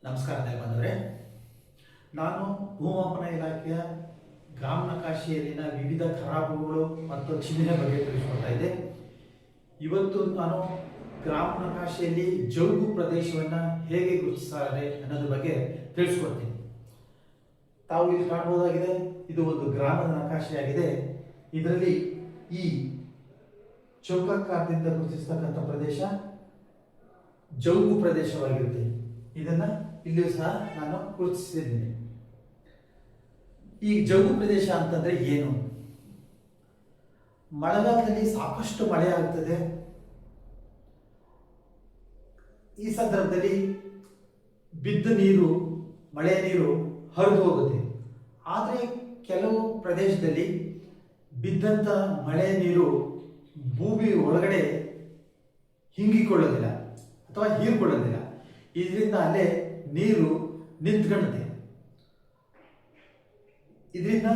ನಮಸ್ಕಾರ ಬಂದವರೇ, ನಾನು ಭೂಮಾಪನ ಇಲಾಖೆಯ ಗ್ರಾಮ ನಕಾಶೆಯಲ್ಲಿನ ವಿವಿಧ ಖರಾಬುಗಳು ಮತ್ತು ಚಿಹ್ನೆ ಬಗ್ಗೆ ತಿಳಿಸ್ಕೊಡ್ತಾ ಇದ್ದೆ. ಇವತ್ತು ನಾನು ಗ್ರಾಮ ನಕಾಶೆಯಲ್ಲಿ ಜೌಗು ಪ್ರದೇಶವನ್ನು ಹೇಗೆ ಗುರುತಿಸ್ತಾರೆ ಅನ್ನೋದ್ರ ಬಗ್ಗೆ ತಿಳಿಸ್ಕೊಡ್ತೀನಿ. ತಾವು ಇಲ್ಲಿ ಕಾಣಬಹುದಾಗಿದೆ, ಇದು ಒಂದು ಗ್ರಾಮದ ನಕಾಶೆಯಾಗಿದೆ. ಇದರಲ್ಲಿ ಈ ಚೌಕಾಕಾರದಿಂದ ಗುರುತಿಸತಕ್ಕಂಥ ಪ್ರದೇಶ ಜೌಗು ಪ್ರದೇಶವಾಗಿರುತ್ತೆ. ಇದನ್ನ ಇಲ್ಲಿಯೂ ಸಹ ನಾನು ಗುರುತಿಸಿದ್ದೀನಿ. ಈ ಜೌಗು ಪ್ರದೇಶ ಅಂತಂದ್ರೆ ಏನು? ಮಳೆಗಾಲದಲ್ಲಿ ಸಾಕಷ್ಟು ಮಳೆ ಆಗುತ್ತದೆ. ಈ ಸಂದರ್ಭದಲ್ಲಿ ಬಿದ್ದ ನೀರು, ಮಳೆಯ ನೀರು ಹರಿದು ಹೋಗುತ್ತೆ. ಆದರೆ ಕೆಲವು ಪ್ರದೇಶದಲ್ಲಿ ಬಿದ್ದಂತ ಮಳೆಯ ನೀರು ಭೂಮಿ ಒಳಗಡೆ ಹಿಂಗಿಕೊಳ್ಳೋದಿಲ್ಲ ಅಥವಾ ಹೀರ್ಕೊಳ್ಳೋದಿಲ್ಲ. ಇದರಿಂದ ಅಲ್ಲೇ ನೀರು ನಿಂತ್ಕೊಳ್ಳುತ್ತೆ. ಇದರಿಂದ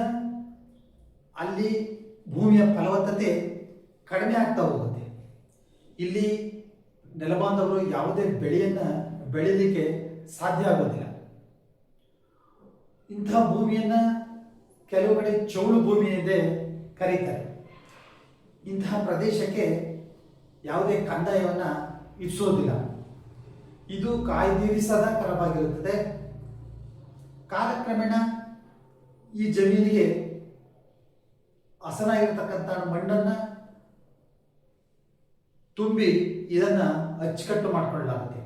ಅಲ್ಲಿ ಭೂಮಿಯ ಫಲವತ್ತತೆ ಕಡಿಮೆ ಆಗ್ತಾ ಹೋಗುತ್ತೆ. ಇಲ್ಲಿ ನೆಲಬಾಂಧವರು ಯಾವುದೇ ಬೆಳೆಯನ್ನ ಬೆಳೀಲಿಕ್ಕೆ ಸಾಧ್ಯ ಆಗೋದಿಲ್ಲ. ಇಂತಹ ಭೂಮಿಯನ್ನ ಕೆಲವು ಕಡೆ ಚೌಳು ಭೂಮಿ ಎಂದೇ ಕರೀತಾರೆ. ಇಂತಹ ಪ್ರದೇಶಕ್ಕೆ ಯಾವುದೇ ಕಂದಾಯವನ್ನ ಇರಿಸೋದಿಲ್ಲ. ಇದು ಕಾಯ್ದಿರಿಸದ ಕರವಾಗಿರುತ್ತದೆ. ಕಾಲಕ್ರಮೇಣ ಈ ಜಮೀನಿಗೆ ಹಸನಾಗಿರ್ತಕ್ಕಂಥ ಮಣ್ಣನ್ನ ತುಂಬಿ ಇದನ್ನ ಅಚ್ಚುಕಟ್ಟು ಮಾಡಿಕೊಳ್ಳಲಾಗುತ್ತೆ.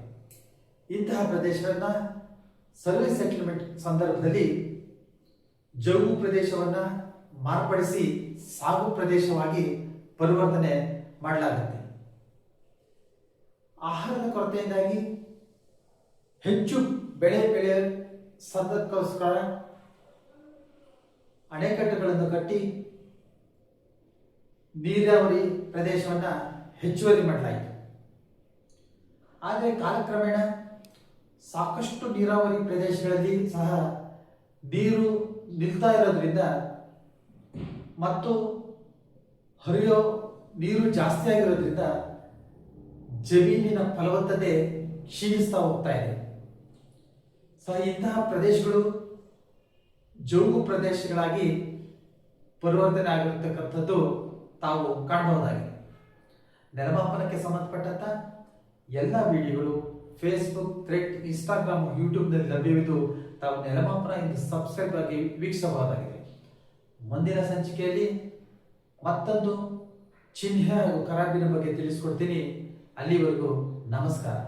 ಇಂತಹ ಪ್ರದೇಶವನ್ನ ಸರ್ವೆ ಸೆಟಲ್ಮೆಂಟ್ ಸಂದರ್ಭದಲ್ಲಿ ಜೌಗು ಪ್ರದೇಶವನ್ನ ಮಾರ್ಪಡಿಸಿ ಸಾಗು ಪ್ರದೇಶವಾಗಿ ಪರಿವರ್ತನೆ ಮಾಡಲಾಗುತ್ತೆ. ಆಹಾರದ ಕೊರತೆಯಿಂದಾಗಿ ಹೆಚ್ಚು ಬೆಳೆ ಸಂದರ್ಭಕ್ಕೋಸ್ಕರ ಅಣೆಕಟ್ಟುಗಳನ್ನು ಕಟ್ಟಿ ನೀರಾವರಿ ಪ್ರದೇಶವನ್ನ ಹೆಚ್ಚುವರಿ ಮಾಡಲಾಯಿತು. ಆದರೆ ಕಾಲಕ್ರಮೇಣ ಸಾಕಷ್ಟು ನೀರಾವರಿ ಪ್ರದೇಶಗಳಲ್ಲಿ ಸಹ ನೀರು ನಿಲ್ತಾ ಇರೋದ್ರಿಂದ ಮತ್ತು ಹರಿಯೋ ನೀರು ಜಾಸ್ತಿ ಆಗಿರೋದ್ರಿಂದ ಜಮೀನಿನ ಫಲವತ್ತತೆ ಕ್ಷೀಣಿಸ್ತಾ ಹೋಗ್ತಾ ಇದೆ. ಇಂತಹ ಪ್ರದೇಶಗಳು ಜೌಗು ಪ್ರದೇಶಗಳಾಗಿ ಪರಿವರ್ತನೆ ಆಗಿರತಕ್ಕಂಥದ್ದು ತಾವು ಕಾಣಬಹುದಾಗಿದೆ. ನೆಲಮಾಪನಕ್ಕೆ ಸಂಬಂಧಪಟ್ಟಂತ ಎಲ್ಲ ವಿಡಿಯೋಗಳು ಫೇಸ್ಬುಕ್, ಥ್ರೆಡ್, ಇನ್ಸ್ಟಾಗ್ರಾಮ್, ಯೂಟ್ಯೂಬ್ನಲ್ಲಿ ಲಭ್ಯವಿದ್ದು ತಾವು ನೆಲಮಾಪನ ಎಂದು ಸಬ್ಸ್ಕ್ರೈಬ್ ಆಗಿ ವೀಕ್ಷಿಸಬಹುದಾಗಿದೆ. ಮುಂದಿನ ಸಂಚಿಕೆಯಲ್ಲಿ ಮತ್ತೊಂದು ಚಿಹ್ನೆ ಹಾಗೂ ಖರಾಬಿನ ಬಗ್ಗೆ ತಿಳಿಸ್ಕೊಡ್ತೀನಿ. ಅಲ್ಲಿವರೆಗೂ ನಮಸ್ಕಾರ.